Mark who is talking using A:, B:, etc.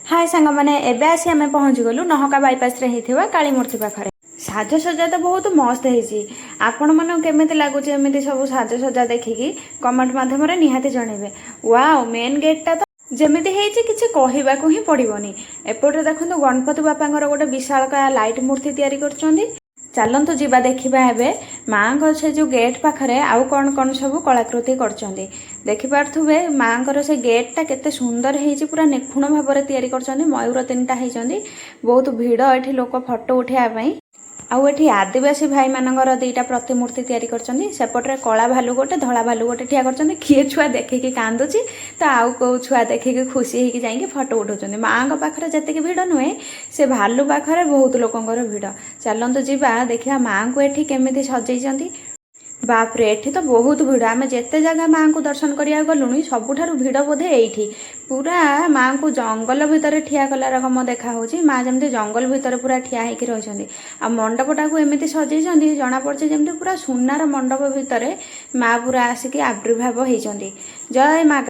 A: हाय सांग मैंने एबे आसी आम पहुँची गलु नहका बाईपास होता काली मूर्ति पाखे साजसजा तो बहुत मस्त होती आपण मन केमी लगुच एमती सब साजसजा देखिकी कमेंट मध्यम निहाती जनइबे। वाओ मेन गेटटा तो जमीती किसी कहवाक ही पड़ोनी। एपटे देखो गणपति बापा गोटे विशाल लाइट मूर्ति तैयारी कर चलतु जीवा देखा एवं माँ से जो गेट पाखे आउ कौन कौन सब कलाकृति कर देखिपे माँ से गेटा केते सुंदर हो पूरा निखुण भाव में तैयारी कर मयूर 3टा होती बहुत भिड़ ये लोक फोटो उठाइवाई आउ एठी आदिवासी भाई मानकर 2टा प्रतिमूर्ति तैयारी करछन्ती। सेपटरे कला भालू गोटे धला भालू गोटे ठिया करछन्ती। किए छुआ देखिकी कांदुची तो आउ को छुआ देखिकी खुशी होइकी जाइकी फोटो उठाउछन्ती। माँ को पाखरे जतिकी भिड़ नुहे से भालू पाखरे बहुत लोकंकर भिड़। चलंतु जीवा देखिया माँ को एठी केमिति सजैछन्ती। बापरे एठी तो बहुत भिड़। आम जिते जगह माँ को दर्शन करिया गलुणी सबुठारु भिड़ बोधे एठी पूरा माँ को जंगल भितर ठिया कला रकम देखा होची। माँ जमती जंगल भितर पूरा ठिया होइकी रहिछन्ती। आ मंडपटा को एमिति सजैछन्ती जना पड़छे जमती पूरा सुनार मंडप भितर माँ पूरा आसिकी आविर्भाव होइछन्ती। जय माँ।